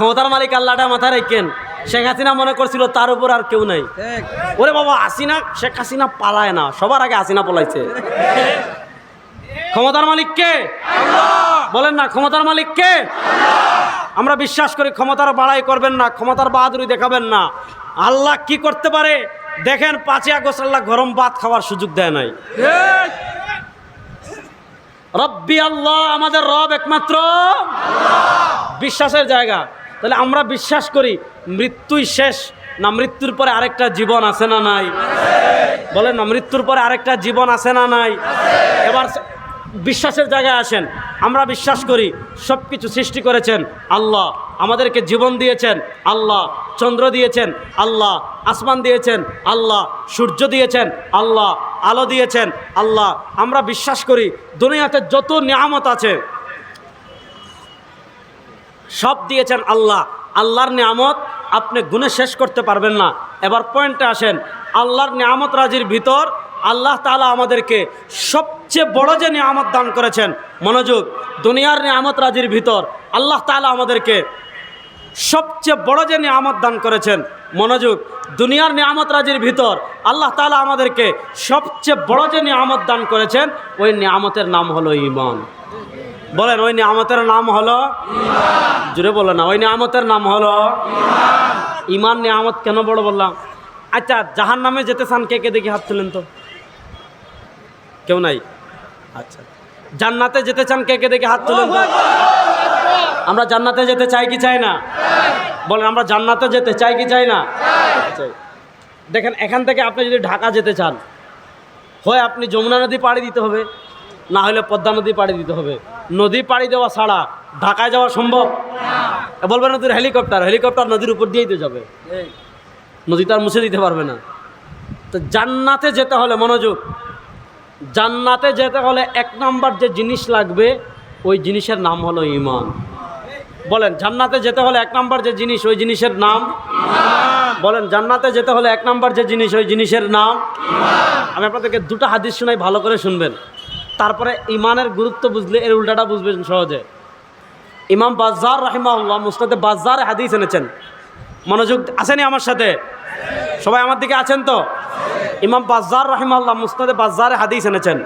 ক্ষমতার মালিক আল্লাহটা মাথায় রাখেন। শেখ হাসিনা মনে করছিল তার উপর আর কেউ নাই। ওরে বাবা, হাসিনা, শেখ হাসিনা পালায় না, সবার আগে হাসিনা পলাইছে। ক্ষমতার মালিক কে? বলেন না, ক্ষমতার মালিক কে? আমরা বিশ্বাস করি ক্ষমতার বাড়াই করবেন না, ক্ষমতার বাহাদুরি দেখাবেন না। আল্লাহ কি করতে পারে দেখেন। 5ই আগস্ট আল্লাহ গরম ভাত খাওয়ার সুযোগ দেয় নাই। রব্বি আল্লাহ, আমাদের রব একমাত্র বিশ্বাসের জায়গা। তাহলে আমরা বিশ্বাস করি মৃত্যুই শেষ, না মৃত্যুর পরে আরেকটা জীবন আছে না নাই? বলেন না, মৃত্যুর পরে আরেকটা জীবন আছে না নাই? এবার বিশ্বাসের জায়গায় আসেন। আমরা বিশ্বাস করি সব কিছু সৃষ্টি করেছেন আল্লাহ, আমাদেরকে জীবন দিয়েছেন আল্লাহ, চন্দ্র দিয়েছেন আল্লাহ, আসমান দিয়েছেন আল্লাহ, সূর্য দিয়েছেন আল্লাহ, আলো দিয়েছেন আল্লাহ। আমরা বিশ্বাস করি দুনিয়াতে যত নিয়ামত আছে সব দিয়েছেন আল্লাহ। আল্লাহর নিয়ামত আপনি গুণে শেষ করতে পারবেন না। এবার পয়েন্টে আসেন, আল্লাহর নিয়ামত রাজির ভিতর আল্লাহ তাআলা আমাদেরকে সবচেয়ে বড় যে নিয়ামত দান করেছেন, মনোযোগ, দুনিয়ার নিয়ামত রাজির ভিতর আল্লাহ তাআলা আমাদেরকে সবচেয়ে বড় যে নিয়ামত দান করেছেন, মনোযোগ, দুনিয়ার নিয়ামত রাজির ভিতর আল্লাহ তাআলা আমাদেরকে সবচেয়ে বড় যে নিয়ামত দান করেছেন, ওই নিয়ামতের নাম হলো ঈমান। বলেন, ওই নিয়ামতের নাম হলো ঈমান। জুড়ে বলো না, ওই নিয়ামতের নাম হলো ঈমান। ঈমান নিয়ামত কেন বড় বললাম? আচ্ছা, জাহান্নামে যেতে চান কে কে? দেখি হাত তুলেন তো। কেউ নাই? আচ্ছা, জান্নাতে যেতে চান কে কে? দেখি হাত তুলেন তো। আমরা জান্নাতে যেতে চাই কি চাই না? বলেন, আমরা জান্নাতে যেতে চাই কি চাই না? চাই। দেখেন, এখান থেকে আপনি যদি ঢাকা যেতে চান, হয় আপনি যমুনা নদী পাড়ি দিতে হবে, না হলে পদ্মা নদী পাড়ি দিতে হবে। নদী পাড়ি দেওয়া ছাড়া ঢাকায় যাওয়া সম্ভব? বলবেন না তোর হেলিকপ্টার, হেলিকপ্টার নদীর উপর দিয়েই তো যাবে, নদী তার মুছে দিতে পারবে না। তো জান্নাতে যেতে হলে, মনোযোগ, জান্নাতে যেতে হলে 1 নম্বর যে জিনিস লাগবে ওই জিনিসের নাম হলো ঈমান। বলেন, জান্নাতে যেতে হলে 1 নম্বর যে জিনিস, ওই জিনিসের নাম ঈমান। বলেন, জান্নাতে যেতে হলে 1 নম্বর যে জিনিস, ওই জিনিসের নাম ঈমান। আমি আপনাদেরকে 2টা হাদিস শোনাই, ভালো করে শুনবেন, তারপরে ঈমানের গুরুত্ব বুঝলে এর উল্টাটা বুঝবেন সহজে। ইমাম বাজ্জার রাহিমাহুল্লাহ মুসনাদে বাজ্জারে হাদিস এনেছেন। মনোযোগ, আসেনি আমার সাথে? সবাই আমার দিকে আছেন তো? ইমাম বাজ্জার রাহিমাহুল্লাহ মুসনাদে বাজ্জারে হাদিস এনেছেন।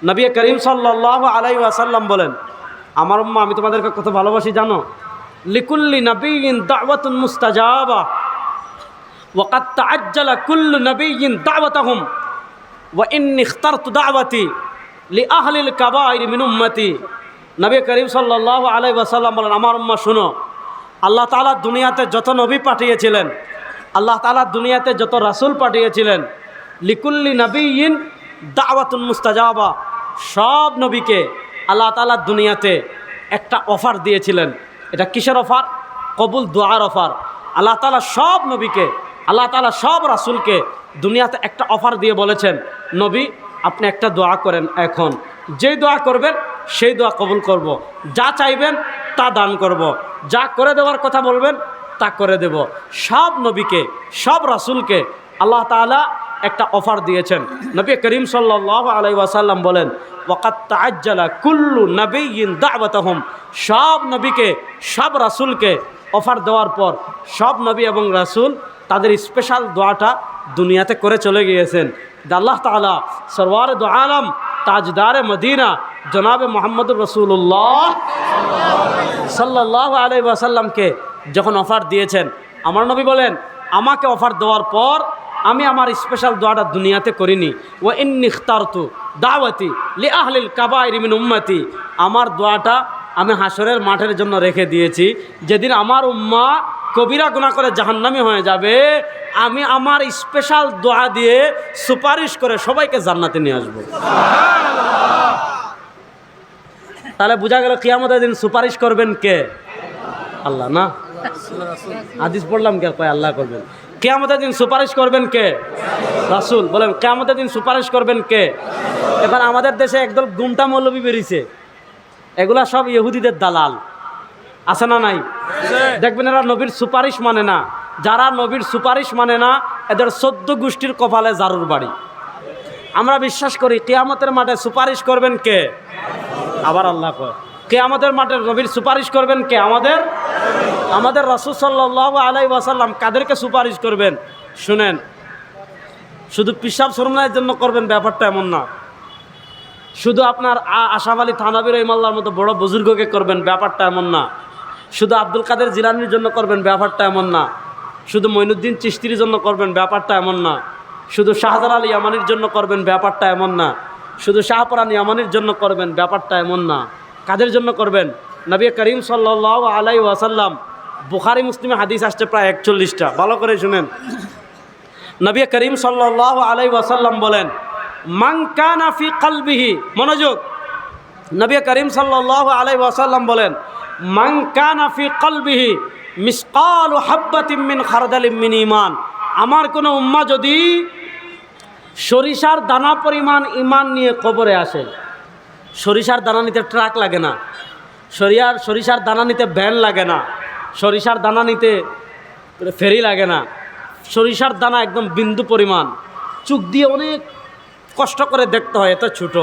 নবী করিম সাল্লাল্লাহু আলাইহি ওয়াসাল্লাম বলেন, আমার উম্মাহ, আমি তোমাদেরকে কত ভালোবাসি জানো? লিকুল্লি নাবিয়্যিন দাওয়াতুন মুস্তাজাবা ওয়া ক্বাদ তাআজ্জালা কুল্লু নাবিয়্যিন দাওয়াতাহুম ওয়া ইন্নী ইখতারতু দাওয়াতি লিআহলিল কাবাইর মিন উম্মতি। নবী করিম সাল্লাল্লাহু আলাইহি ওয়াসাল্লাম বলেন, আমার উম্মাহ শুনো, আল্লাহ তাআলা দুনিয়াতে যত নবী পাঠিয়েছিলেন, আল্লাহ তাআলা দুনিয়াতে যত রাসূল পাঠিয়েছিলেন, লিকুল্লি নাবিয়্যিন দাওয়াতুন মুস্তাজাবা, সব নবীকে আল্লাহ তাআলা দুনিয়াতে একটা অফার দিয়েছিলেন। এটা কিসের অফার? কবুল দোয়ার অফার। আল্লাহ তাআলা সব নবীকে, আল্লাহ তাআলা সব রাসূলকে দুনিয়াতে একটা অফার দিয়ে বলেছেন, নবী আপনি একটা দোয়া করেন, এখন যেই দোয়া করবেন সেই দোয়া কবুল করব, যা চাইবেন তা দান করব, যা করে দেওয়ার কথা বলবেন তা করে দেব। সব নবীকে, সব রাসূলকে আল্লাহ তাআলা একটা অফার দিয়েছেন। নবী করিম সাল্লাল্লাহু আলাইহি ওয়াসাল্লাম বলেন, ওয়াকাদ তাআজ্জালা কুল্লু নাবিয়্যিন দাওয়াতাহুম, সব নবীকে, সব রাসূলকে অফার দেওয়ার পর সব নবী এবং রাসূল তাদের স্পেশাল দোয়াটা দুনিয়াতে করে চলে গিয়েছেন। আল্লাহ তাআলা সরওয়ারে দু আলম তাজদারে মদিনা জনাবে মুহাম্মদুর রাসূলুল্লাহ সাল্লাল্লাহু আলাইহি ওয়াসাল্লামকে যখন অফার দিয়েছেন, আমার নবী বলেন, আমাকে অফার দেওয়ার পর আমি আমার স্পেশাল দোয়াটা দুনিয়াতে করিনি। ওয়া ইন্নী ইখতারতু দাওয়াতি লিআহলিল কাবাইর মিন উম্মতি, আমার দোয়াটা আমি হাসরের মাঠের জন্য রেখে দিয়েছি। যেদিন আমার উম্মাহ কবিরা গুনাহ করে জাহান্নামী হয়ে যাবে, আমি আমার স্পেশাল দোয়া দিয়ে সুপারিশ করে সবাইকে জান্নাতে নিয়ে আসবো। তাহলে বোঝা গেল কিয়ামতের দিন সুপারিশ করবেন কে? আল্লাহ না? হাদিস পড়লাম কে? কয় আল্লাহ করবেন। কিয়ামতের দিন সুপারিশ করবেন কে? রাসূল। বলেন, কিয়ামতের দিন সুপারিশ করবেন কে? এবার আমাদের দেশে একদল গুমটা মৌলবী বেরিয়েছে, এগুলা সব ইহুদিদের দালাল, আছে না নাই? দেখবেন এরা নবীর সুপারিশ মানে না। যারা নবীর সুপারিশ মানে না, এদের 14 গোষ্ঠীর কপালে জারুর বাড়ি। আমরা বিশ্বাস করি কিয়ামতের মাঠে সুপারিশ করবেন কে? আবার আল্লাহ কয়, কিয়ামতের মাঠে নবীর সুপারিশ করবেন কে? আমাদের রাসূল সাল্লাল্লাহু আলাইহি ওয়াসাল্লাম। কাদেরকে সুপারিশ করবেন শুনেন, শুধু পিশাব শরমায়ের জন্য করবেন ব্যাপারটা এমন না। শুধু আপনার আশরাফ আলী থানভী রাহিমাহুল্লাহর মতো বড় বুজুর্গকে করবেন ব্যাপারটা এমন না। শুধু আব্দুল কাদের জিলানীর জন্য করবেন ব্যাপারটা এমন না। শুধু মঈনুদ্দিন চিশতির জন্য করবেন ব্যাপারটা এমন না। শুধু শাহজালাল ইয়ামানির জন্য করবেন ব্যাপারটা এমন না। শুধু শাহপরান ইয়ামানির জন্য করবেন ব্যাপারটা এমন না। কাদের জন্য করবেন? নবী করিম সাল্লাল্লাহু আলাইহি ওয়াসাল্লাম, বুখারী মুসলিমে হাদিস আসছে প্রায় 41টা, ভালো করে শুনেন। নবী করিম সাল্লাল্লাহু আলাইহি ওয়াসাল্লাম বলেন, মান কানা ফি কলবিহি, মনোযোগ, নবী করিম সাল্লাল্লাহু আলাইহি ওয়াসাল্লাম বলেন, মান কানা ফি কলবিহি মিসকালু হাব্বাতিন মিন খারদালিন মিন ঈমান, আমার কোনো উম্মাহ যদি সরিষার দানা পরিমাণ ঈমান নিয়ে কবরে আসে, সরিষার দানা নিতে ট্রাক লাগে না, সরিষার দানা নিতে ভ্যান লাগে না, সরিষার দানা নিতে ফেরি লাগে না, সরিষার দানা একদম বিন্দু পরিমাণ, চোখ দিয়ে অনেক কষ্ট করে দেখতে হয়, এত ছোট।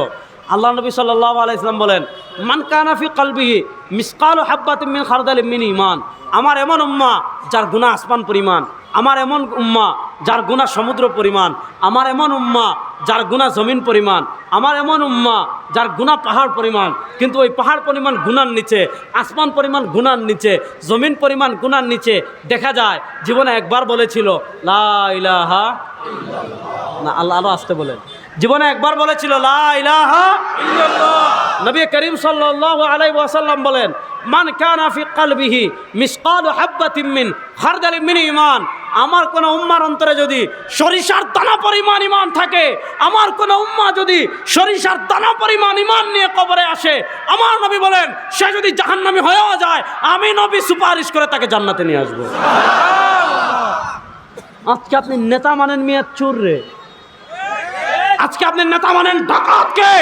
আল্লাহ নবী সাল্লাল্লাহু আলাইহি ওয়াসাল্লাম বলেন, মান কানা ফি কলবিহি মিসকালু হাব্বাতিন মিন খারদালিন মিন ঈমান, আমার এমন উম্মাহ যার গুনাহ আসমান পরিমাণ, আমার এমন উম্মাহ যার গুনাহ সমুদ্র পরিমাণ, আমার এমন উম্মাহ যার গুনাহ জমিন পরিমাণ, আমার এমন উম্মাহ যার গুনাহ পাহাড় পরিমাণ, কিন্তু ওই পাহাড় পরিমাণ গুনার নিচে, আসমান পরিমাণ গুনার নিচে, জমিন পরিমাণ গুনার নিচে দেখা যায় জীবনে একবার বলেছিল লা ইলাহা ইল্লাল্লাহ, না আল্লাহ আরো আসতে বলেন, জীবনে একবার বলেছিল লা ইলাহা ইল্লাল্লাহ। নবী করিম সাল্লাল্লাহু আলাইহি ওয়াসাল্লাম বলেন, মান কানা ফি কলবিহি মিসকালু হাব্বাতিন মিন খারদালিন মিন ঈমান, আমার কোন উম্মার অন্তরে যদি সরিষার দানা পরিমাণ ঈমান থাকে, আমার কোন উম্মাহ যদি সরিষার দানা পরিমাণ ঈমান নিয়ে কবরে আসে, আমার নবী বলেন সে যদি জাহান্নামী হয়েও যায়, আমি নবী সুপারিশ করে তাকে জান্নাতে নিয়ে আসবো। আজকে আপনি নেতা মানেন মিয়া চোর রে, আজকে আপনি নেতা মানেন ডাকাতকে,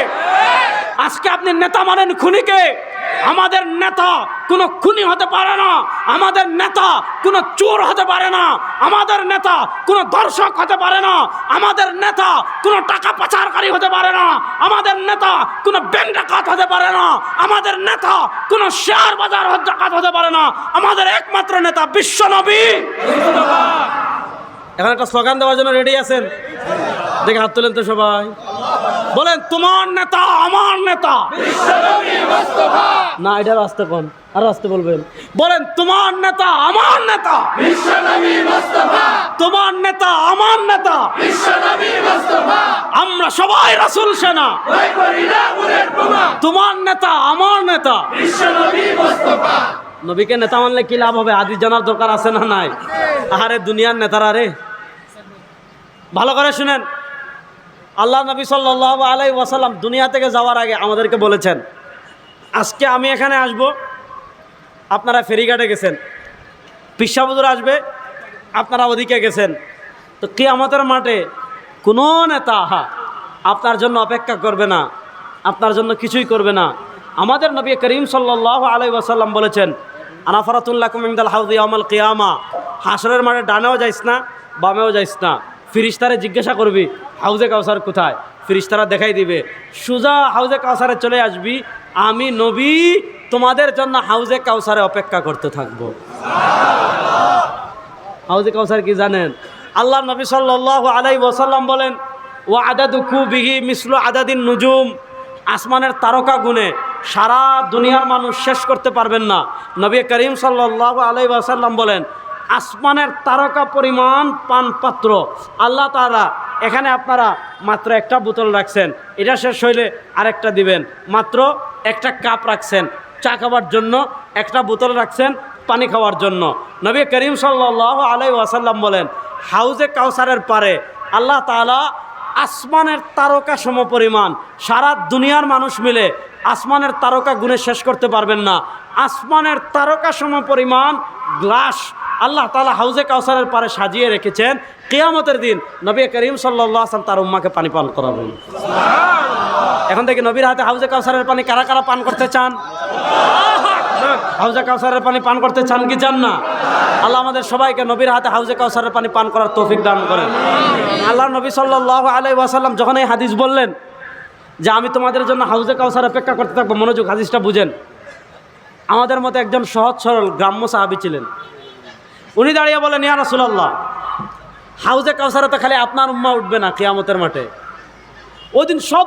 আজকে আপনি নেতা মানেন খুনিকে। আমাদের নেতা কোনো খুনি হতে পারে না, আমাদের নেতা কোনো চোর হতে পারে না, আমাদের নেতা কোনো দর্শক হতে পারে না, আমাদের নেতা কোনো টাকা পাচারকারী হতে পারে না, আমাদের নেতা কোনো ব্যাংক ডাকাত হতে পারে না, আমাদের নেতা কোনো শেয়ার বাজার ডাকাত হতে পারে না, আমাদের একমাত্র নেতা বিশ্বনবী। এখন একটা স্লোগান দেওয়ার জন্য রেডি আছেন? দেখে হাত তোলেন তো সবাই, বলেন তোমার নেতা আমার নেতা বিশ্বনবী মুস্তাফা। না, এটা রাস্তা কোন, আর রাস্তা বলবেন, বলেন তোমার নেতা আমার নেতা বিশ্বনবী মুস্তাফা, তোমার নেতা আমার নেতা বিশ্বনবী মুস্তাফা, আমরা সবাই রাসূল সেনা, ভয় করি না বুলেট বোমা, তোমার নেতা আমার নেতা বিশ্বনবী মুস্তাফা। নবীকে নেতা মানলে কি লাভ হবে? হাদিস জানার দরকার আছে না নাই? আরে দুনিয়ার নেতারা রে, ভালো করে শুনেন, আল্লাহ নবী সাল্লাল্লাহু আলাইহি ওয়াসাল্লাম দুনিয়া থেকে যাওয়ার আগে আমাদেরকে বলেছেন, আজকে আমি এখানে আসব, আপনারা ফেরিঘাটে গেছেন, পিসা হুজুর আসবে, আপনারা ওদিকে গেছেন, তো কিয়ামতের মাঠে কোনো নেতা আপনার জন্য অপেক্ষা করবে না, আপনার জন্য কিছুই করবে না। আমাদের নবী করিম সাল্লাল্লাহু আলাইহি ওয়াসাল্লাম বলেছেন, আনা ফারাতুল্লাকুম ইনদাল হাউযি ইয়াউমাল কিয়ামা, হাসরের মাঠে ডানেও যাইস না বামেও যাইস না, ফিরিস্তারে জিজ্ঞাসা করবি হাউজে কাউসার কোথায়, ফিরিস্তারা দেখাই দিবে, সোজা হাউজে কাউসারে চলে আসবি, আমি নবী তোমাদের জন্য হাউজে কাউসারে অপেক্ষা করতে থাকবো। হাউজে কাউসার কি জানেন? আল্লাহ নবী সাল্লাল্লাহু আলাইহি ওয়াসাল্লাম বলেন, ওয়া আদাদু কুবিহি মিসলু আদাদিন নুজুম, আসমানের তারকা গুণে সারা দুনিয়ার মানুষ শেষ করতে পারবেন না। নবী করিম সাল্লাল্লাহু আলাইহি ওয়াসাল্লাম বলেন, আসমানের তারকা পরিমাণ পানপাত্র আল্লাহ তাআলা, এখানে আপনারা মাত্র একটা বোতল রাখছেন, এটা শেষ হইলে আরেকটা দিবেন, মাত্র একটা কাপ রাখছেন চা খাওয়ার জন্য, একটা বোতল রাখছেন পানি খাওয়ার জন্য। নবী করিম সাল্লাল্লাহু আলাইহি ওয়াসাল্লাম বলেন, হাউজে কাউসারের পারে আল্লাহ তাআলা আসমানের তারকা সম পরিমাণ, সারা দুনিয়ার মানুষ মিলে আসমানের তারকা গুণে শেষ করতে পারবেন না, আসমানের তারকা সম পরিমাণ গ্লাস আল্লাহ তাআলা হাউজে কাউসারের পারে সাজিয়ে রেখেছেন। কিয়ামতের দিন নবী করিম সাল্লাল্লাহু আলাইহি ওয়াসাল্লাম তার উম্মাকে পানি পান করাবেন। এখন থেকে নবীর হাতে হাউজে কাউসারের পানি কারা কারা পান করতে চান? হাউজে কাউসারের পানি পান করতে চান কি চান না? আল্লাহ আমাদের সবাইকে নবীর হাতে হাউজে কাউসারের পানি পান করার তৌফিক দান করেন। আল্লাহ নবী সাল্লাল্লাহু আলাইহি ওয়াসাল্লাম যখন এই হাদিস বললেন যে আমি তোমাদের জন্য হাউজে কাউসার অপেক্ষা করতে থাকবো, মনোযোগ, হাদিসটা বুঝেন, আমাদের মতো একজন সহজ সরল গ্রাম্য সাহাবী ছিলেন। উনি দাঁড়িয়ে বলেন, ইয়া রাসূলুল্লাহ, হাউজে কাউসারে তো খালি আপনার উম্মা উঠবে না কিয়ামতের মাঠে, ওই দিন সব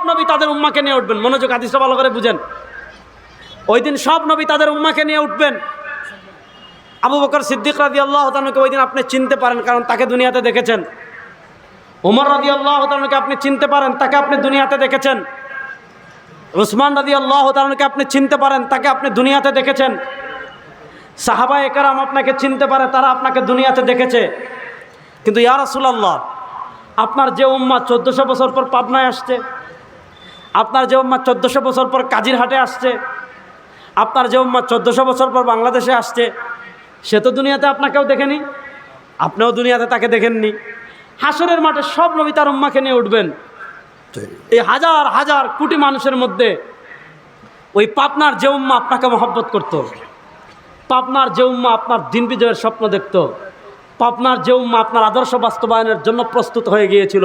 নবী তাদের উম্মাকে নিয়ে উঠবেন। মনোযোগ, হাদিসটা ভালো করে বুঝেন। ওই দিন সব নবী তাদের উম্মাকে নিয়ে উঠবেন। আবু বকর সিদ্দিক রাদিয়াল্লাহু তাআলাকে ওই দিন আপনি চিনতে পারেন, কারণ তাকে দুনিয়াতে দেখেছেন। ওমর রাদিয়াল্লাহু তাআলাকে আপনি চিনতে পারেন, তাকে আপনি দুনিয়াতে দেখেছেন। উসমান রাদিয়াল্লাহু তাআলাকে আপনি চিনতে পারেন, তাকে আপনি দুনিয়াতে দেখেছেন। সাহাবায়ে কেরাম আপনাকে চিনতে পারে, তারা আপনাকে দুনিয়াতে দেখেছে। কিন্তু ইয়া রাসূলুল্লাহ, আপনার যে উম্মাহ 1400 বছর পর পাবনায় আসছে, আপনার যে উম্মাহ 1400 বছর পর কাজিরহাটে আসছে, আপনার যে উম্মাহ 1400 বছর পর বাংলাদেশে আসছে, সে তো দুনিয়াতে আপনাকেও দেখেনি, আপনিও দুনিয়াতে তাকে দেখেননি। হাসরের মাঠে সব নবী তার উম্মাকে নিয়ে উঠবেন। এই হাজার হাজার কোটি মানুষের মধ্যে ওই পাবনার যে উম্মাহ আপনাকে মহব্বত করত, পাবনার যে উম্মাহ আপনার দিন বিজয়ের স্বপ্ন দেখত, পাবনার যে উম্মাহ আপনার আদর্শ বাস্তবায়নের জন্য প্রস্তুত হয়ে গিয়েছিল,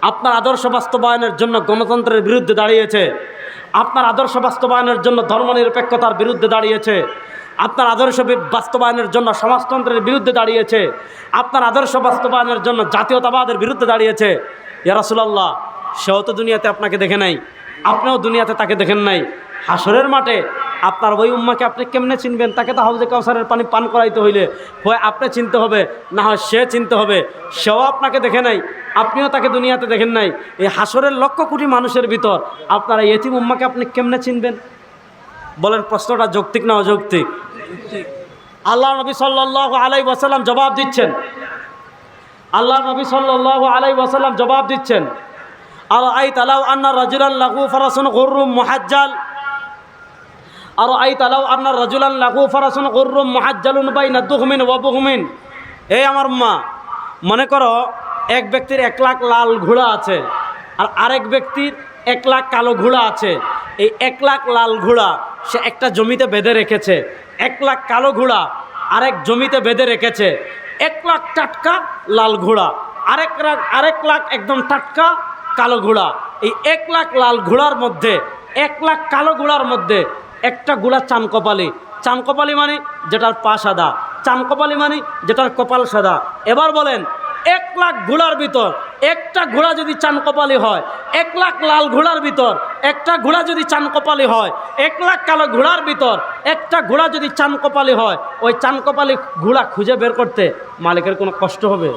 আপনার আদর্শ বাস্তবায়নের জন্য গণতন্ত্রের বিরুদ্ধে দাঁড়িয়েছে, আপনার আদর্শ বাস্তবায়নের জন্য ধর্মনিরপেক্ষতার বিরুদ্ধে দাঁড়িয়েছে, আপনার আদর্শ বাস্তবায়নের জন্য সমাজতন্ত্রের বিরুদ্ধে দাঁড়িয়েছে, আপনার আদর্শ বাস্তবায়নের জন্য জাতীয়তাবাদের বিরুদ্ধে দাঁড়িয়েছে। ইয়া রাসূলুল্লাহ, সেও তো দুনিয়াতে আপনাকে দেখে নাই, আপনিও দুনিয়াতে তাকে দেখেন নাই। হাসরের মাঠে আপনার ওই উম্মাকে আপনি কেমনে চিনবেন? তাকে তো হাউজে কাউসারের পানি পান করাইতে হইলে হয় আপনি চিনতে হবে, না হয় সে চিনতে হবে। সেও আপনাকে দেখে নাই, আপনিও তাকে দুনিয়াতে দেখেন নাই। এই হাসরের লক্ষ কোটি মানুষের ভিতর আপনার এই এতিম উম্মাকে আপনি কেমনে চিনবেন? বলেন, প্রশ্নটা যৌক্তিক না অযৌক্তিক? আল্লাহ নবী সাল্লাল্লাহু আলাইহি ওয়াসাল্লাম জবাব দিচ্ছেন, আল্লাহ নবী সাল্লাল্লাহু আলাইহি ওয়াসাল্লাম জবাব দিচ্ছেন, আরাআইতা লাউ আন্না রাজুলান লাহু ফারাসুন গুররুম মুহাজ্জাল, আরাআইতা লাউ আন্না রাজুলান লাহু ফারাসুন গুররুম মুহাজ্জালুন বাইনা দুহমিন ওয়া বুহমিন। এই আমার মা, মনে করো এক ব্যক্তির 1 লাখ লাল ঘোড়া আছে, আর আরেক ব্যক্তির 1 লাখ কালো ঘোড়া আছে। এই 1 লাখ লাল ঘোড়া সে একটা জমিতে বেঁধে রেখেছে, 1 লাখ কালো ঘোড়া আরেক জমিতে বেঁধে রেখেছে। 1 লাখ টাটকা লাল ঘোড়া, আরেক লাখ একদম টাটকা কালো ঘোড়া। এই 1 লাখ লাল ঘোড়ার মধ্যে 1 লাখ কালো ঘোড়ার মধ্যে একটা ঘোড়া চানকপালি। চানকপালি মানে যেটার পা সাদা, চানকপালি মানে যেটার কপাল সাদা। এবার বলেন, 1 লাখ ঘোড়ার ভিতর একটা ঘোড়া যদি চানকপালি হয়, 1 লাখ লাল ঘোড়ার ভিতর একটা ঘোড়া যদি চানকপালি হয়, 1 লাখ কালো ঘোড়ার ভিতর একটা ঘোড়া যদি চানকপালি হয়, ওই চানকপালি ঘোড়া খুঁজে বের করতে মালিকের কোনো কষ্ট হবে?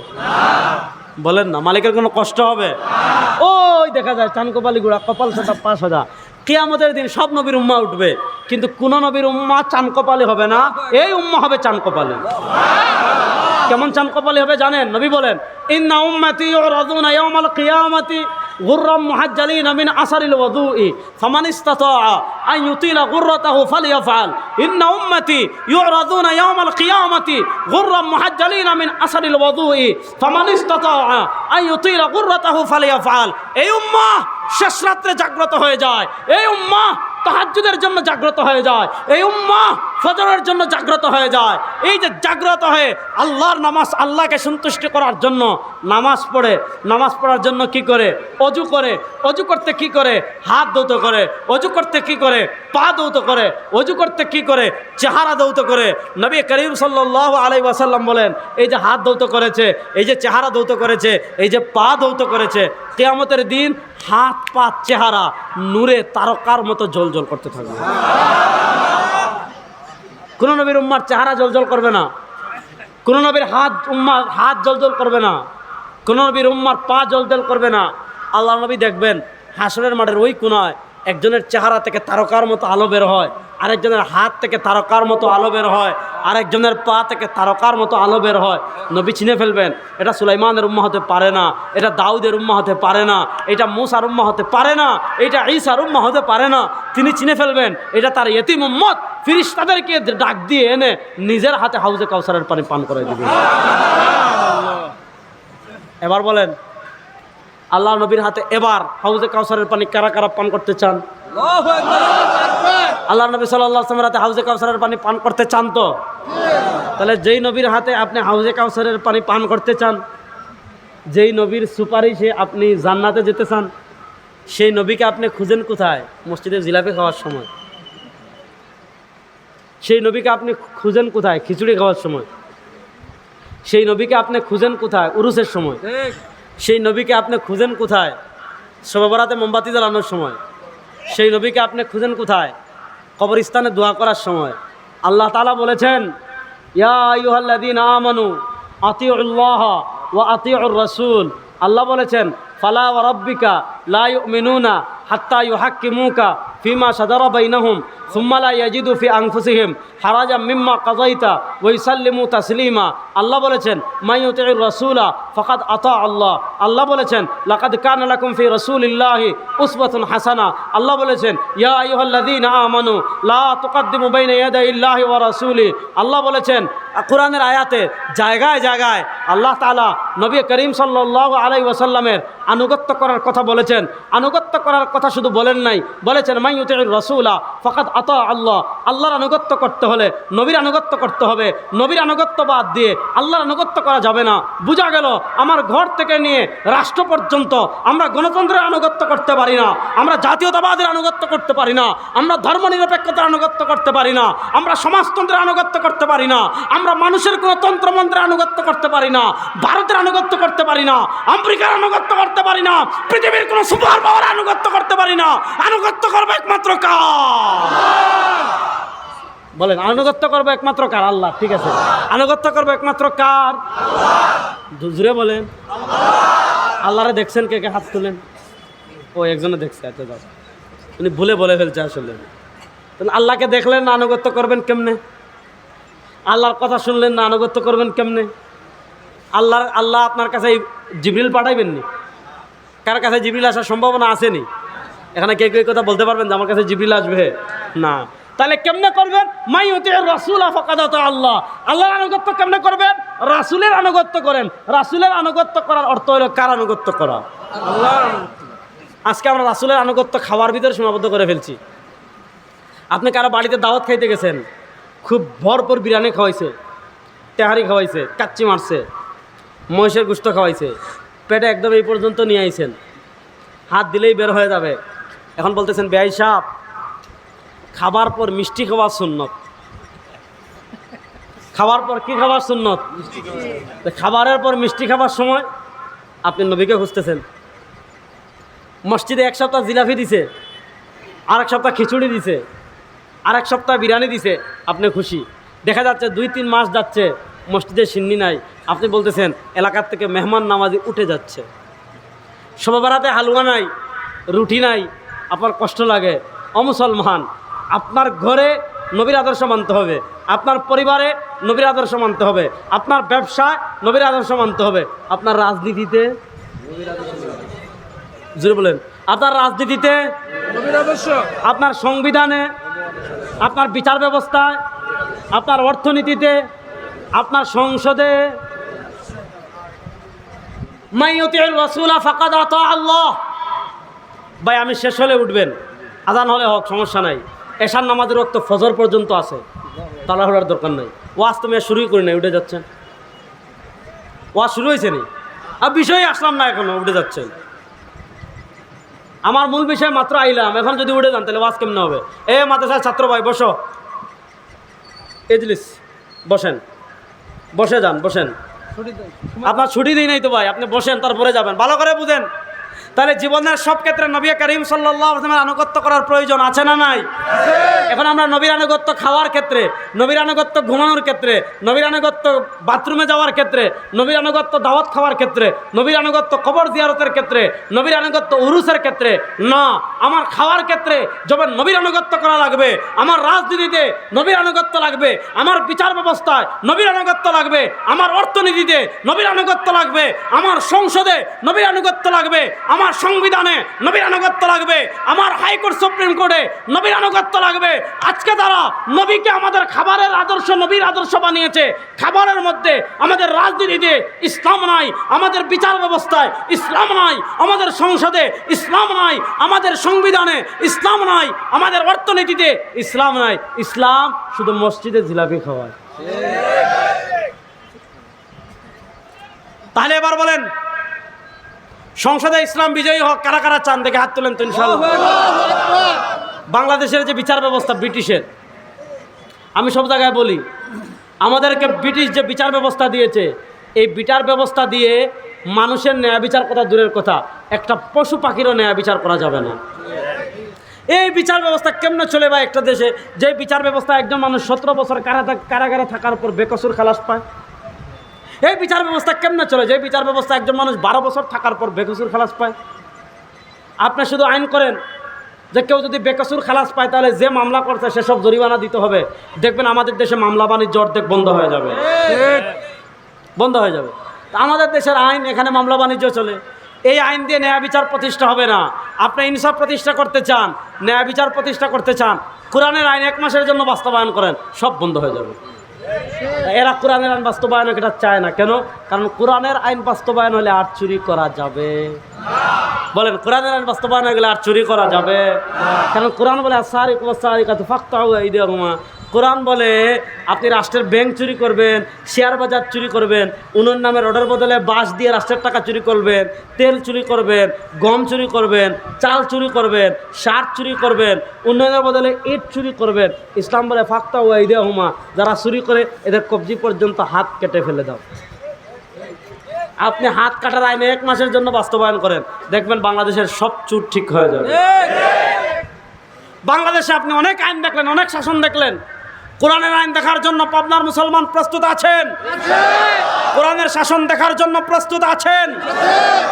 বলেন না, মালিকের কোনো কষ্ট হবে? ওই দেখা যায় চানকপালি ঘোড়া, কপাল সাদা, পা সাদা। কিয়ামতের দিন সব নবীর উম্মাহ উঠবে, কিন্তু কোন নবীর উম্মাহ চানকপালি হবে না, এই উম্মাহ হবে চানকপালি। কেমন চানকপালি হবে জানেন? নবী বলেন, ইন্না উম্মতি ইউরাদুনা ইয়াওমাল কিয়ামাতি গুররাম মুহাজ্জালিনা মিন আসারিল ওযুই ফামান ইসতাতাআ আন ইউতিলা গুররাতাহু ফালইয়াফআল। ইন্না উম্মতি ইউরাদুনা ইয়াওমাল কিয়ামাতি গুররাম মুহাজ্জালিনা মিন আসারিল ওযুই ফামান ইসতাতাআ আন ইউতিলা গুররাতাহু ফালইয়াফআল। এই উম্মাহ শেষ রাত্রে জাগ্রত হয়ে যায়, এই উম্মাহ তাহাজ্জুদের জন্য জাগ্রত হয়ে যায়, এই উম্মাহ ফজরের জন্য জাগ্রত হয়ে যায়। এই যে জাগ্রত হয়ে আল্লাহর নামাজ, আল্লাহকে সন্তুষ্ট করার জন্য নামাজ পড়ে, নামাজ পড়ার জন্য কি করে? অজু করে। অজু করতে কি করে? হাত ধৌত করে। অজু করতে কি করে? পা ধৌত করে। অজু করতে কি করে? চেহারা ধৌত করে। নবী করিম সাল্লাল্লাহু আলাইহি ওয়াসাল্লাম বলেন, এই যে হাত ধৌত করেছে, এই যে চেহারা ধৌত করেছে, এই যে পা ধৌত করেছে, কিয়ামতের দিন হাত পা চেহারা নূরে তারকার মতো জ্বলজ্বল করতে থাকবে। কোন নবীর উম্মার চেহারা জ্বলজ্বল করবে না, কোন নবীর হাত জ্বলজ্বল করবে না, কোন নবীর উম্মার পা জ্বলজ্বল করবে না। আল্লাহ নবী দেখবেন হাসরের মাঠের ওই কোনায় একজনের চেহারা থেকে তারকার মতো আলো বের হয়, আরেকজনের হাত থেকে তারকার মতো আলো বের হয়, আরেকজনের পা থেকে তারকার মতো আলো বের হয়। নবী চিনে ফেলবেন, এটা সুলাইমানের উম্মাহ হতে পারে না, এটা দাউদের উম্মাহ হতে পারে না, এটা মূসার উম্মাহ হতে পারে না, এটা ঈসার উম্মাহ হতে পারে না। তিনি চিনে ফেলবেন এটা তার ইতিম উম্মত। ফেরেশতাদেরকে ডাক দিয়ে এনে নিজের হাতে হাউজে কাউসারের পানি পান করাই দিবেন। এবার বলেন, আল্লাহ নবীর হাতে এবার হাউজে কাউসারের পানি কারা কারা পান করতে চান? আল্লাহ নবী সাল্লাল্লাহু আলাইহি ওয়াসাল্লামের হাতে হাউজে কাউসারের পানি পান করতে চান তো? তাহলে যেই নবীর হাতে আপনি হাউজে কাউসারের পানি পান করতে চান, যেই নবীর সুপারিশে আপনি জান্নাতে যেতে চান, সেই নবীকে আপনি খুঁজেন কোথায়? মসজিদে জিলাপি খাওয়ার সময়। সেই নবীকে আপনি খুঁজেন কোথায়? খিচুড়ি খাওয়ার সময়। সেই নবীকে আপনি খুঁজেন কোথায়? উরুসের সময়। সেই নবীকে আপনি খুঁজেন কোথায়? শবে বরাতে মোমবাতি জ্বালানোর সময়। সেই নবীকে আপনি খুঁজেন কোথায়? কবরস্থানে দোয়া করার সময়। আল্লাহ তাআলা বলেছেন, ইয়া আইয়ুহাল্লাযীনা আমানু আতিউল্লাহ ওয়া আতিউর রাসূল। আল্লাহ বলেছেন, ফালা ওয়া রাব্বিকা লা ইউমিনুনা হাত্তা ইউহাক্কিমুকা ফিমা শাজারা বাইনাহুম সুম্মা লা ইয়াজিদু ফি আনফুসিহিম হারাজাম মিম্মা কাযাইতা ওয়া ইউসাল্লিমু তাসলিমা। আল্লাহ বলেছেন, মাইয়ুতিউর রাসূলা ফাকাদ আতা আল্লাহ। আল্লাহ বলেছেন, লাকাদ কানা লাকুম ফি রাসূলিল্লাহি উসওয়াতুন হাসানা। আল্লাহ বলেছেন, ইয়া আইয়ুহাল্লাযীনা আমানু লা তুকদ্দিমু বাইনা ইয়াদাইল্লাহি ওয়া রাসূলি। আল্লাহ বলেছেন কোরআনের আয়াতে জায়গায় জায়গায় আল্লাহ তাআলা নবী করিম সাল্লাল্লাহু আলাইহি ওয়াসাল্লামের আনুগত্য করার কথা বলেছেন। আনুগত্য করার কথা শুধু বলেন নাই, বলেছেন মাইয়ুতিউর রাসূলা ফাকাদ আতা আল্লাহ। আল্লাহর আনুগত্য করতে হলে নবীর আনুগত্য করতে হবে। নবীর আনুগত্য বাদ দিয়ে আল্লাহর আনুগত্য করা যাবে না। বোঝা গেল আমার ঘর থেকে নিয়ে রাষ্ট্র পর্যন্ত আমরা গণতন্ত্রের আনুগত্য করতে পারি না, আমরা জাতীয়তাবাদের আনুগত্য করতে পারি না, আমরা ধর্মনিরপেক্ষতার আনুগত্য করতে পারি না, আমরা সমাজতন্ত্রের আনুগত্য করতে পারি না, আমরা মানুষের কোনো তন্ত্রমন্ত্রের আনুগত্য করতে পারি না, ভারতের আনুগত্য করতে পারি না, আমেরিকার আনুগত্য করতে পারি না, পৃথিবীর কোনো সুপার পাওয়ার আনুগত্য করতে পারি না। আনুগত্য করবে একমাত্র কার? বলেন, আনুগত্য করবে একমাত্র কার? আল্লাহ। ঠিক আছে, আনুগত্য করবে একমাত্র কার? জুড়ে বলেন। আল্লাহরে দেখছেন? কে কে হাত তুলেন? ও একজনে দেখছে। আচ্ছা দাও, উনি ভুলে বলে ফেলছে আসলে। তাহলে আল্লাহকে দেখলেন না, আনুগত্য করবেন কেমনে? আল্লাহর কথা শুনলেন না, আনুগত্য করবেন কেমনে? আল্লাহ আপনার কাছে জিবরিল পাঠাইবেননি? কার কাছে জিবরিল আসার সম্ভাবনা আসেনি? এখানে কে কে কথা বলতে পারবেন যে আমার কাছে জিবরিল আসবে? না। তাহলে কেমনে করবেন? মাইয়ুতিউর রাসূলা ফাকাদ আতা আল্লাহ। আল্লাহর আনুগত্য কেমনে করবেন? রাসূলের আনুগত্য করেন। রাসূলের আনুগত্য করার অর্থ হলো কার আনুগত্য করা? আল্লাহর। আজকে আমরা রাসূলের আনুগত্য খাওয়ার ভিতরে সীমাবদ্ধ করে ফেলছি। আপনি কারো বাড়িতে দাওয়াত খাইতে গেছেন, খুব ভরপুর বিরিয়ানি খাওয়াইছে, তেহারি খাওয়াইছে, কাচ্চি মারছে, মহিষের গোশত খাওয়াইছে, পেটে একদম এই পর্যন্ত নিয়ে আইছেন, হাত দিলেই বের হয়ে যাবে। এখন বলতেছেন, বেয়াই সাহেব খাবার পর মিষ্টি খাওয়া সুন্নত। খাবার পর কি খাবার সুন্নত? খাবারের পর মিষ্টি খাবার সময় আপনি নবীকে খুঁজতেছেন। মসজিদে এক সপ্তাহ জিলাপি দিছে, আর এক সপ্তাহ খিচুড়ি দিছে, আর এক সপ্তাহ বিরিয়ানি দিছে, আপনি খুশি। দেখা যাচ্ছে 2-3 মাস যাচ্ছে, মসজিদে সিন্নি নাই। আপনি বলতেছেন এলাকার থেকে মেহমান নামাজি উঠে যাচ্ছে। শবে বরাতে হালুয়া নাই, রুটি নাই, আপনার কষ্ট লাগে। অমুসলমান, আপনার ঘরে নবীর আদর্শ মানতে হবে, আপনার পরিবারে নবীর আদর্শ মানতে হবে, আপনার ব্যবসায় নবীর আদর্শ মানতে হবে, আপনার রাজনীতিতে জোরে বলেন, আপনার রাজনীতিতে নবীর আদর্শ, আপনার সংবিধানে, আপনার বিচার ব্যবস্থায়, আপনার অর্থনীতিতে, আপনার সংসদে। মাইয়ুতিউর রাসূলা ফাকাদ আতা আল্লাহ। ভাই আমি শেষ হলে উঠবেন, আজান হলে হোক, সমস্যা নাই। এশার নামাজের ওয়াক্ত ফজর পর্যন্ত আছে, তাড়াহুড়ার দরকার নাই। ওয়াজ তুমি শুরুই করি নাই, উঠে যাচ্ছেন। ওয়াজ শুরু হয়েছে নি, আর বিষয়ে আসলাম না এখনো, উঠে যাচ্ছেন। আমার মূল বিষয় মাত্র আইলাম, এখন যদি উঠে যান তাহলে ওয়াজ কেমনে হবে? এ মাদ্রাসার ছাত্র ভাই বসো, এজলিস বসেন, বসে যান, বসেন। আপনার ছুটি দিই নাই তো ভাই, আপনি বসেন, তারপরে যাবেন। ভালো করে বুঝেন, তাহলে জীবনের সব ক্ষেত্রে নবী করিম সাল্লাল্লাহু আলাইহি ওয়াসাল্লামের আনুগত্য করার প্রয়োজন আছে না নাই? এখন আমরা নবীর আনুগত্য খাওয়ার ক্ষেত্রে, নবীর আনুগত্য ঘুমানোর ক্ষেত্রে, নবীর আনুগত্য বাথরুমে যাওয়ার ক্ষেত্রে, নবীর আনুগত্য দাওয়াত খাওয়ার ক্ষেত্রে, নবীর আনুগত্য কবর জিয়ারতের ক্ষেত্রে, নবীর আনুগত্য উরুসের ক্ষেত্রে না। আমার খাওয়ার ক্ষেত্রে যখন নবীর আনুগত্য করা লাগবে, আমার রাজনীতিতে নবীর আনুগত্য লাগবে, আমার বিচার ব্যবস্থায় নবীর আনুগত্য লাগবে, আমার অর্থনীতিতে নবীর আনুগত্য লাগবে, আমার সংসদে নবীর আনুগত্য লাগবে, আমার সংবিধানে নবীর আনুগত্য লাগবে, আমার হাইকোর্ট সুপ্রিম কোর্টে নবীর আনুগত্য লাগবে। আজকে তারা নবীকে আমাদের খাবারের আদর্শ, নবীর আদর্শ বানিয়েছে। খাবারের মধ্যে আমাদের রাজনীতিতে ইসলাম নাই, আমাদের বিচার ব্যবস্থায় ইসলাম নাই, আমাদের সংসদে ইসলাম নাই, আমাদের সংবিধানে ইসলাম নাই, আমাদের অর্থনীতিতে ইসলাম নাই। ইসলাম শুধু মসজিদে জিলাপি খাওয়ায়। তাহলে এবার বলেন, সংসদে ইসলাম বিজয়ী হোক, কারা কারা চান? দেখে হাত তুলেন তো ইনশাআল্লাহ। বাংলাদেশের যে বিচার ব্যবস্থা ব্রিটিশের, আমি সব জায়গায় বলি, আমাদেরকে ব্রিটিশ যে বিচার ব্যবস্থা দিয়েছে, এই বিচার ব্যবস্থা দিয়ে মানুষের ন্যায় বিচার কথা দূরের কথা, একটা পশু পাখিরও ন্যায় বিচার করা যাবে না। এই বিচার ব্যবস্থা কেমনে চলে ভাই একটা দেশে, যে বিচার ব্যবস্থা একজন মানুষ 17 বছর কারাগারে থাকার পর বেকসুর খালাস পায়? এই বিচার ব্যবস্থা কেমনে চলে, যে বিচার ব্যবস্থা একজন মানুষ 12 বছর থাকার পর বেকসুর খালাস পায়? আপনি শুধু আইন করেন যে কেউ যদি বেকসুর খালাস পায় তাহলে যে মামলা করছে সেসব জরিমানা দিতে হবে, দেখবেন আমাদের দেশে মামলা বাণিজ্য অর্ধেক বন্ধ হয়ে যাবে, বন্ধ হয়ে যাবে। আমাদের দেশের আইন, এখানে মামলা বাণিজ্য চলে। এই আইন দিয়ে ন্যায় বিচার প্রতিষ্ঠা হবে না। আপনি ইনসাফ প্রতিষ্ঠা করতে চান, ন্যায় বিচার প্রতিষ্ঠা করতে চান, কোরআনের আইন 1 মাসের জন্য বাস্তবায়ন করেন, সব বন্ধ হয়ে যাবে। এরা কোরআনের আইন বাস্তবায়ন এটা চায় না। কেন? কারণ কোরআনের আইন বাস্তবায়ন হলে আর চুরি করা যাবে। বলেন, কোরআনের আইন বাস্তবায়ন হয়ে গেলে আর চুরি করা যাবে? কারণ কোরআন বলে কোরআন বলে আপনি রাষ্ট্রের ব্যাংক চুরি করবেন, শেয়ার বাজার চুরি করবেন, উনার নামের অর্ডার বদলে বাস দিয়ে রাষ্ট্রের টাকা চুরি করবেন, তেল চুরি করবেন, গম চুরি করবেন, চাল চুরি করবেন, সার চুরি করবেন, উন্নয়নের বদলে ইট চুরি করবেন। ইসলাম বলে ফাক্তা ও ঈদে হুমা, যারা চুরি করে এদের কবজি পর্যন্ত হাত কেটে ফেলে দাও। আপনি হাত কাটার আইনে 1 মাসের জন্য বাস্তবায়ন করেন, দেখবেন বাংলাদেশের সব চুর ঠিক হয়ে যাবে। বাংলাদেশে আপনি অনেক আইন দেখলেন, অনেক শাসন দেখলেন, কোরআনের আইন দেখার জন্য পাবনার মুসলমান প্রস্তুত আছেন? কোরআনের শাসন দেখার জন্য প্রস্তুত আছেন?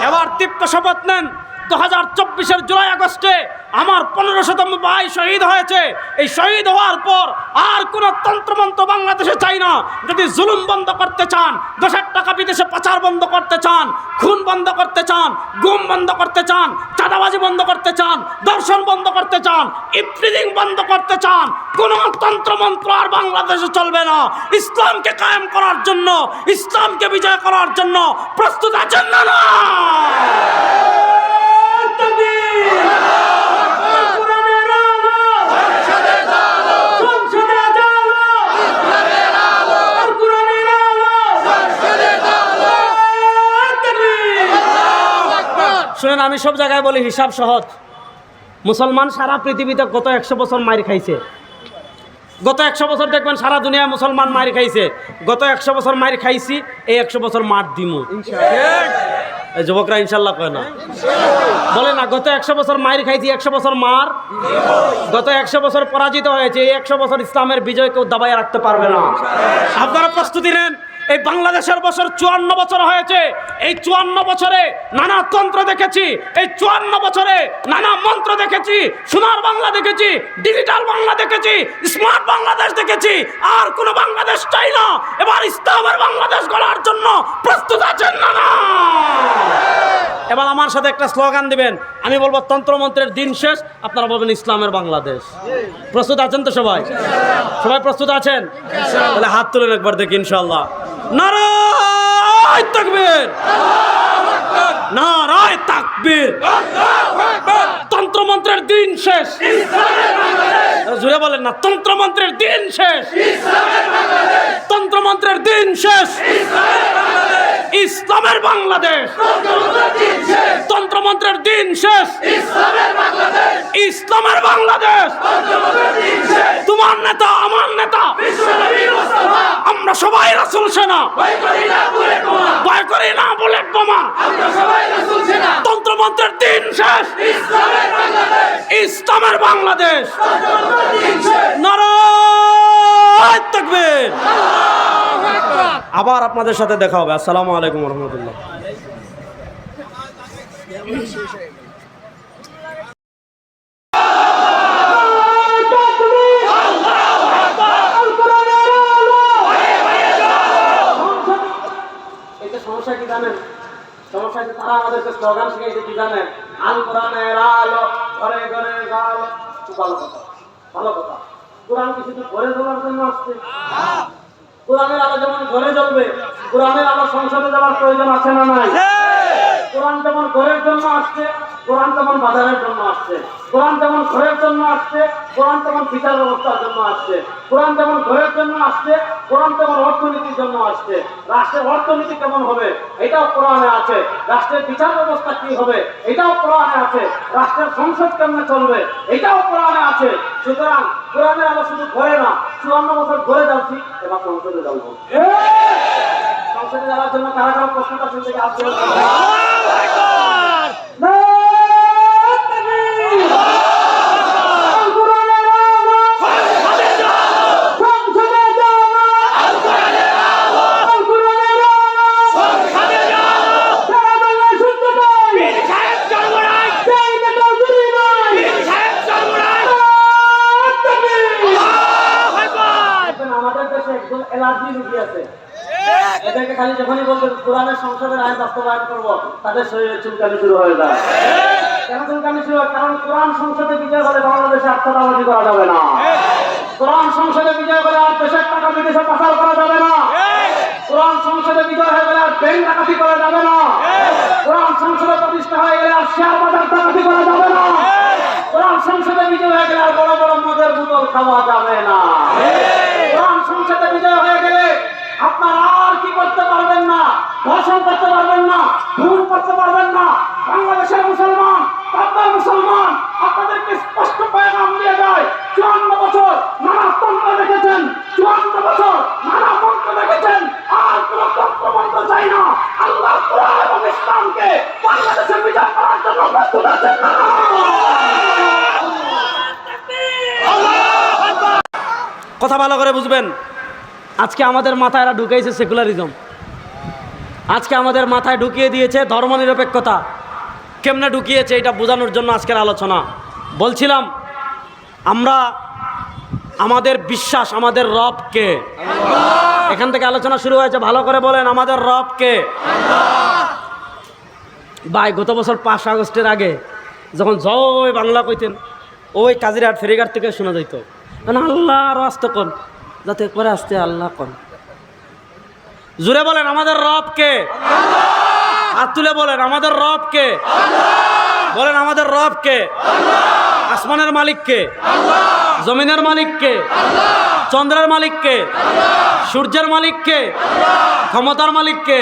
এবার দীপ্ত শপথ নেন, 2024-এর জুলাই আগস্টে আমার 1500তম ভাই শহীদ হয়েছে। এই শহীদ হওয়ার পর আর কোন তন্ত্রমন্ত্র বাংলাদেশে চাই না। যদি জুলুম বন্ধ করতে চান, দেশের টাকা বিদেশে পাচার বন্ধ করতে চান, খুন বন্ধ করতে চান, গুম বন্ধ করতে চান, চাঁদাবাজি বন্ধ করতে চান, দর্শন বন্ধ করতে চান, ইফটিজিং বন্ধ করতে চান, কোন তন্ত্রমন্ত্র আর বাংলাদেশে চলবে না। ইসলামকে কায়েম করার জন্য, ইসলামকে বিজয় করার জন্য প্রস্তুত আছেন না? না শুনেন, আমি সব জায়গায় বলি হিসাব সহজ। মুসলমান সারা পৃথিবীতে গত 100 বছর মার খাইছে। গত 100 বছর দেখবেন সারা দুনিয়ায় মুসলমান মার খাইছে। গত 100 বছর মার খাইছি, এই 100 বছর মার দিমু। এই যুবকরা ইনশাল্লাহ কয় না, বলে না গত 100 বছর মার খাইছি, 100 বছর মার। গত 100 বছর পরাজিত হয়েছে, এই 100 বছর ইসলামের বিজয় কেউ দাবায় রাখতে পারবে না। আপনারা প্রস্তুতি নেন। এই বাংলাদেশের বছর 54 বছর হয়েছে। এই 54 বছরে নানা তন্ত্র দেখেছি, এই 54 বছরে নানা মন্ত্র দেখেছি, সোনার বাংলা দেখেছি, ডিজিটাল বাংলা দেখেছি, স্মার্ট বাংলাদেশ দেখেছি। আর কোন বাংলাদেশ চাই না। এবার ইসলামের বাংলাদেশ গড়ার জন্য প্রস্তুত আছেন না? না এবার আমার সাথে একটা স্লোগান দিবেন, আমি বলবো তন্ত্রমন্ত্রের দিন শেষ, আপনারা বলবেন ইসলামের বাংলাদেশ। প্রস্তুত আছেন তো সবাই? সবাই প্রস্তুত আছেন? তাহলে হাত তুলেন একবার দেখি ইনশাআল্লাহ। নারায়ে তাকবীর, নারায়ে তাকবীর। তন্ত্রমন্ত্রের দিন শেষ, জোরে বলেন না, তন্ত্রমন্ত্রের দিন শেষ, তন্ত্রমন্ত্রের দিন শেষ, ইসলামের বাংলাদেশ। তন্ত্রমন্ত্রের দিন শেষ, ইসলামের বাংলাদেশ। তোমার নেতা, আমার নেতা, আমরা সবাই রাসূল সেনা, ভয় করি না বুলেট বোমা। তন্ত্রমন্ত্রের দিন শেষ, ইসলামের বাংলাদেশ। নারায়ে তাকবীর। আবার আপনাদের সাথে দেখা হবে। আসসালামু আলাইকুম ওয়া রাহমাতুল্লাহ। সমস্যা কি জানেন? সমস্যা কি তারা আমাদেরকে স্লোগান শিখাইছে কি জানেন? আল কোরআনের আলো, ঘরে ঘরে আলো। ভালো কথা, ভালো কথা। কোরআন কি শুধু ঘরে জ্বলার জন্য আসছে? কোরআনের আলো যেমন ঘরে জ্বলবে, কোরআনের আলো সংসদে যাওয়ার প্রয়োজন আছে না নাই? কোরআন যেমন ঘরের জন্য আসছে, কোরআন তেমন বাজারের জন্য আসছে। কোরআন যেমন ঘরের জন্য আসছে, কোরআন তেমন বিচার ব্যবস্থার জন্য আসছে। কোরআন যেমন ঘরের জন্য আসছে, কোরআন তেমন অর্থনীতির জন্য আসছে। রাষ্ট্রের অর্থনীতি কেমন হবে এটাও কোরআনে আছে। রাষ্ট্রের বিচার ব্যবস্থা কি হবে এটাও কোরআনে আছে। রাষ্ট্রের সংসদ কেমনে চলবে এটাও কোরআনে আছে। সুতরাং কোরআনের আলো শুধু ঘরে না, 54 বছর ঘরে যাচ্ছি, এবার সংসদে যাবো। সংসদে যাওয়ার জন্য কারা কারা প্রশ্নটা শুনতে আসছে? এদেরকে খালি যখনই বলবেন কোরআনের সংসদের আইন বাস্তবায়ন করবো, তাদের শরীরে চুলকানি শুরু হয়ে যায়। কেন চুলকানি শুরু হয়? কারণ কোরআন সংসদে বিজয় হলে বাংলাদেশে আত্মদাবাজি করা যাবে না। কোরআন সংসদে বিজয় হলে আর দেশের টাকা বিদেশে পাচার করা যাবে না। কোরআন সংসদে বিজয় হয়ে গেলে আর ব্যাংক ডাকাতি করা যাবে না। কোরআন সংসদে প্রতিষ্ঠা হয়ে গেলে আর শেয়ার বাজার ডাকাতি করা যাবে না। কোরআন সংসদে বিজয় হয়ে গেলে আর বড় বড় মদের বোতল খাওয়া যাবে না। কোরআন সংসদে বিজয় হয়ে গেলে আপনারা আর কি করতে পারবেন না? ধর্ষণ করতে পারবেন না, খুন করতে পারবেন না। বাংলাদেশের মুসলমান, আপনার মুসলমান আপনাদেরকে স্পষ্ট পয়গাম দিয়ে যায়। 54 বছর নানা তন্ত্র দেখেছেন, 54 বছর নানা মন্ত্র দেখেছেন, আর কোন তন্ত্রমন্ত্র চাই না। আল্লাহ কোরআন এবং ইসলামকে বাংলাদেশে বিজয় করার জন্য প্রস্তুত আছেন না? কথা ভালো করে বুঝবেন। আজকে আমাদের মাথায় এরা ঢুকিয়েছে সেকুলারিজম, আজকে আমাদের মাথায় ঢুকিয়ে দিয়েছে ধর্মনিরপেক্ষতা। কেমনে ঢুকিয়েছে এটা বোঝানোর জন্য আজকের আলোচনা। বলছিলাম আমরা আমাদের বিশ্বাস আমাদের রবকে, এখান থেকে আলোচনা শুরু হয়েছে। ভালো করে বলেন আমাদের রবকে। ভাই গত বছর 5 আগস্টের আগে যখন জয় বাংলা কইতেন, ওই কাজিরহাট ফেরিঘাট থেকে শোনা যাইত আল্লাহ আরো আসতে কোন, যাতে করে আসতে আল্লাহ কোন। জুড়ে বলেন আমাদের রবকে। হাত তুলে বলেন আমাদের রবকে। বলেন আমাদের রবকে। আসমানের মালিককে, জমিনের মালিককে, চন্দ্রের মালিককে, সূর্যের মালিককে, ক্ষমতার মালিককে।